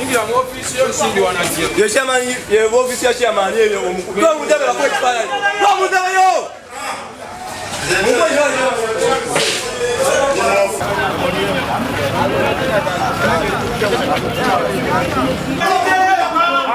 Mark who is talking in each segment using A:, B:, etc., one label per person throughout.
A: ingira mu ofisi yo sindi wanakia.
B: Ye chairman ye ofisi ya chairman ye omukulu. Kwa mudaba la kwa kufanya. Kwa mudaba yo.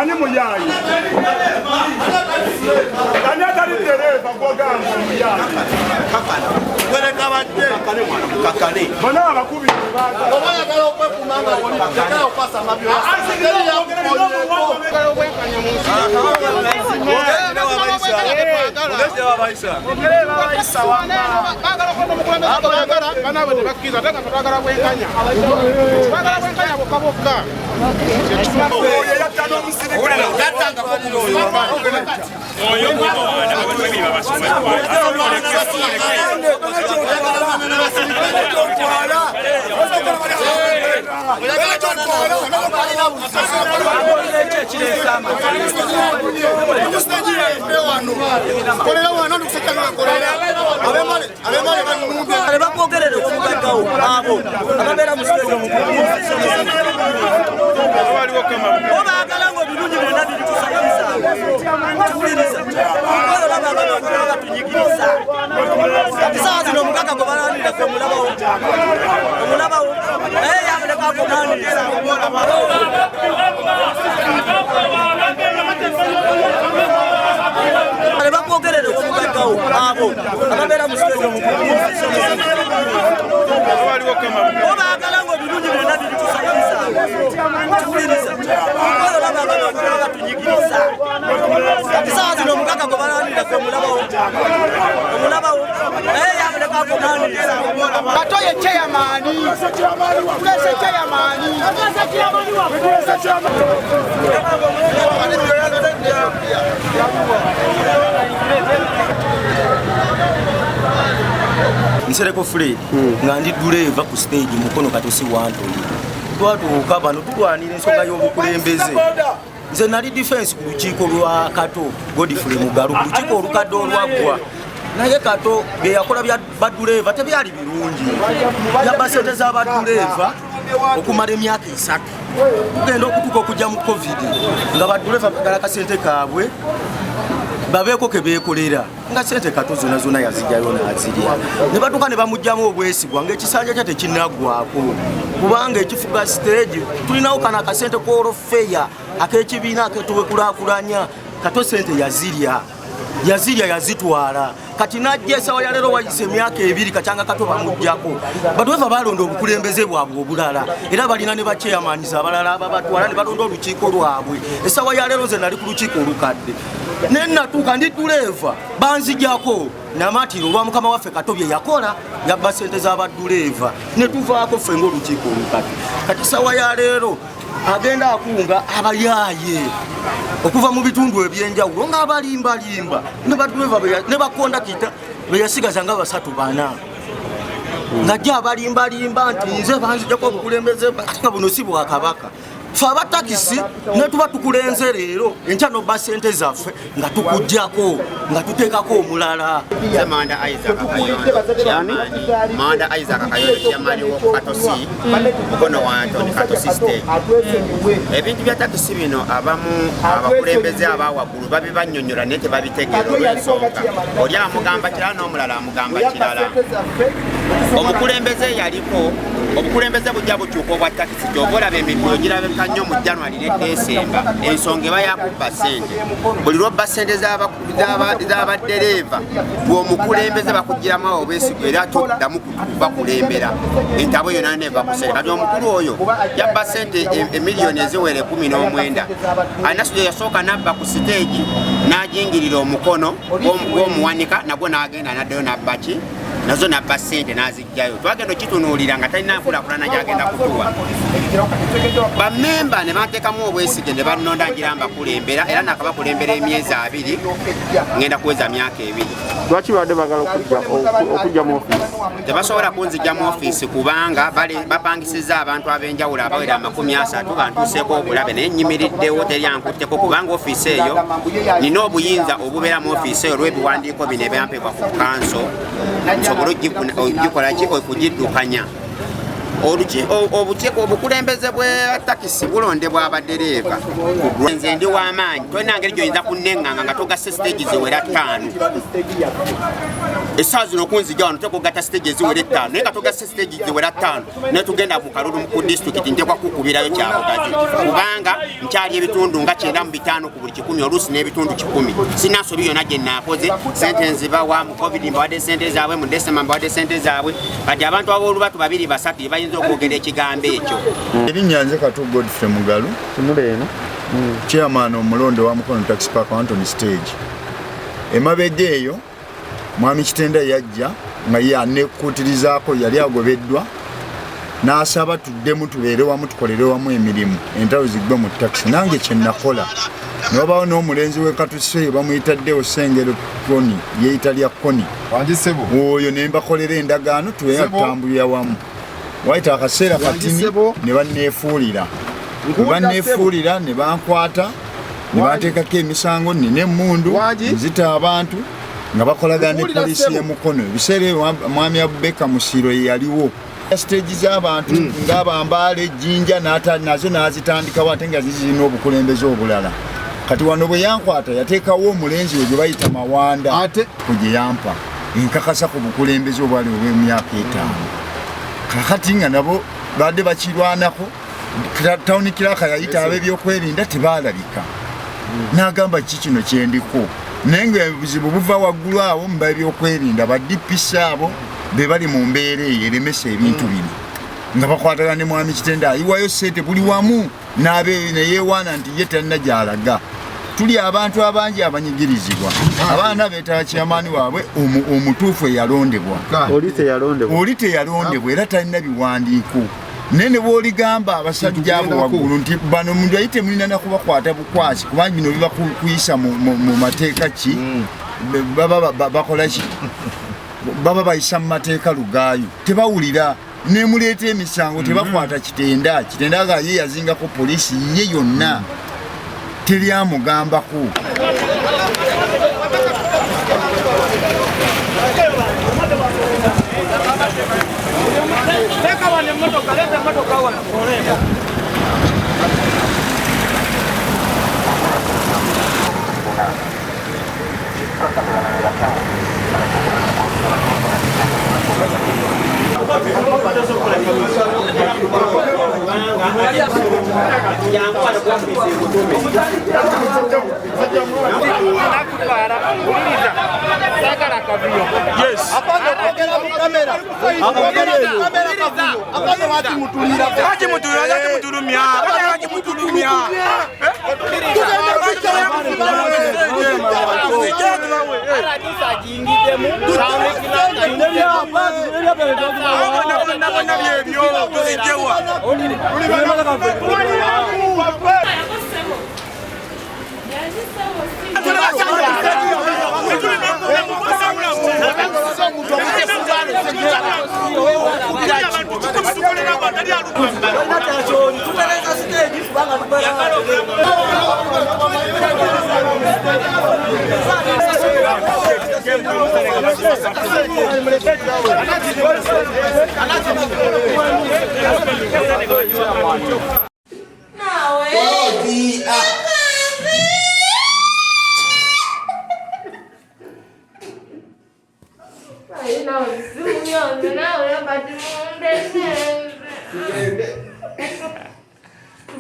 C: Ani muyayi. Ani atari dereva kwa gamba muyayi.
B: Wele kabadde kakane.
C: Bana abakubi bata.
B: Obaya kala okwe kumanga woni kaka okwasa mabyo. Asingeri ya Nsereko Fred ngandi dureva ku stage mukono katosi wanto twatuuka bano tutwanira ensonga y'obukulembeze nze nali defense ku lukiiko lwa Kato Godfrey Mugalu ku lukiiko olukadde olwaggwa naye Kato bye yakola bya badureva tebyali birungi yabba ssente z'abadureva okumala emyaka 3 tugenda okutuuka okujja mu covid nga badureva bagala kasente kaabwe babeko kebekolera nga sente Kato zona yazijjayo n'azirya ne batuka ne bamujjamu obwesigwa ng'ekisanja kya tekinnagwako kubanga ekifuga stage tulinawo kana kasente k'olofeya ak'ekibiina aketuwekulaakulanya Kato sente yazitwala kati najja esawa ya leero wayise emyaka 2 kachanga Kato bamujjako badweva balonda obukulembeze bwabwe obulala era balina ne bachairmans abalala ababatwala ne balonda olukiiko lwabwe esawa ya leero nze nali ku lukiiko olukadde nenatuuka ndi dureva banzijjako namatiro olwa mukama waffe Kato bye yakola yabba ssente z'abadureva ne tuvaako ffe ng'olukiiko olukadde kati sawa ya leero agenda akunga abayaaye okuva mu bitundu ebyenjawulo nga abalimbalimba ne badureva ne bakondakita beyasigaza nga 3-4 ngajja abalimbalimba nti nze banzijjako obukulembeze nga buno si bwa Kabaka fe abatakisi ne tuba tukulenze leero enkya n'obba ssente zaffe nga tukujjako nga tuteekako omulala.
D: Manda Isaac Kayondo chairman wo Katosi mukono wa Antoni Katosi stage. Ebintu bya takisi bino abamu abakulembeze abawaggulu babibanyonnyola ne tebabitegeera olw'ensonga oli amugamba kirala n'omulala amugamba kirala. Omukulembeze yaliko obukulembeze bujja bukyuka obwa takisi gy'obola b'emirimu girabika nnyo mu January ne December ensonga eba yakubba ssente buli lwobba ssente z'abaddereeva bw'omukulembeze bakugiramu awo obwesigwa era toddamu bakulembera entabo yonna neva ku ssente kati omukulu oyo yabba ssente emiliyoni eziwere 19 anasujo yasooka nabba ku siteegi n'ajingirira omukono gw'omuwanika nagwo n'agenda naddayo nabbaki nazo nabba ssente n'azijjayo twagenda okitunuulira nga talina nkulaakulana gy'agenda kutuwa bammemba ne bateekamu obwesige ne bannonda ngiramba kulembera era nakabakulembera emyezi 2 ngenda kuweza myaka 2.
C: Lwaki badde bagala okujja mu office?
D: Tebasobola kunzijja mu office kubanga bapangisiza abantu ab'enjawulo abawera 30 bantuuseeko obulabe naye nnyimiriddewo teryankutteko kubanga office eyo nina obuyinza obubeera mu office eyo olw'ebiwandiiko bino ebyampebwa ku kanso nsobole okugikolaki okugiddukanya obukulembeze bwe takisi bulondebwa abadereva nze ndi w'amaanyi tolina ngeri gyoyinza kunneŋŋanga nga togasse stage ziwera 5 essaawa zino okunzija wano tokugatta stage ziwera 5 naye nga togasse stage ziwera 5 naye tugenda mu kalulu ku disitulikiti ntekwa kukubirayo kyabugazi kubanga nkyali ebitundu nga 9 ku buli 100 oluusi n'ebitundu 10 sina nsobi yonna gye naakoze sente nzibawa mu covid mbawadde sente zaabwe mu December mbawadde sente zaabwe kati abantu ab'olubatu 2-3 bayinza okwogera ekigambo ekyo.
E: Erinnya nze Katu Godfrey Mugalu chairman omulonde wa Mukono Taxi Park Anthony Stage. Emabega eyo mwami Kitenda yajja nga yanekutirizaako yali agobeddwa n'asaba tuddemu tubeere wamu tukolere wamu emirimu entalo zigwe mu taxi nange kye nakola n'obaawo n'omulenzi we Katuse bamuyitaddewo Sengero Koni yeeyita lya Koni oyo ne mbakolera endagaano tubeera tutambulira wamu wayita akaseera katini ne banneefuulira banneefuulira ne bankwata ne banteekako emisango nina emmundu nzita abantu nga bakolagana ne poliisi y'e Mukono ebiseera mwami Abubeka Musiro ye yaliwo stage z'abantu ng'abambaala ejjinja nazo n'azitandikawo ate nga zirina obukulembeze obulala kati wano bwe yankwata yateekawo omulenzi we gye bayita Mawanda kugye yampa enkakasa ku bukulembeze obwali obw'emyaka 5 kakati nga nabo badde bakirwanako tawuni kiraka yayita ab'ebyokwerinda tebaalabika n'agamba ki kino kyendiko naye nga ebuzibu buva waggulu awo mu b'ebyokwerinda badipisi abo be bali mu mbeera eyo eremesa ebintu bino nga bakwatagana ne mwami Kitenda ayiwayo ssente buli wamu neyeewaana nti ye talina gy'alaga tuli abantu abangi abanyigirizibwa abaana beetaba kyamaani waabwe omutuufu eyalondebwa oli teyalondebwa era talina biwandiiko naye ne bw'oligamba abasajja abo waggulu nti bano omuntu ayi temulina nakubakwata bukwasi kubanga bino biba kuyisa mu mateeka ki baba bakola ki baba bayisa mu mateeka lugaayo tebawulira nemuleeta emisango tebakwata Kitenda nga ye yazingako poliisi ye yonna teryamugambako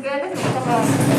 F: Gak ada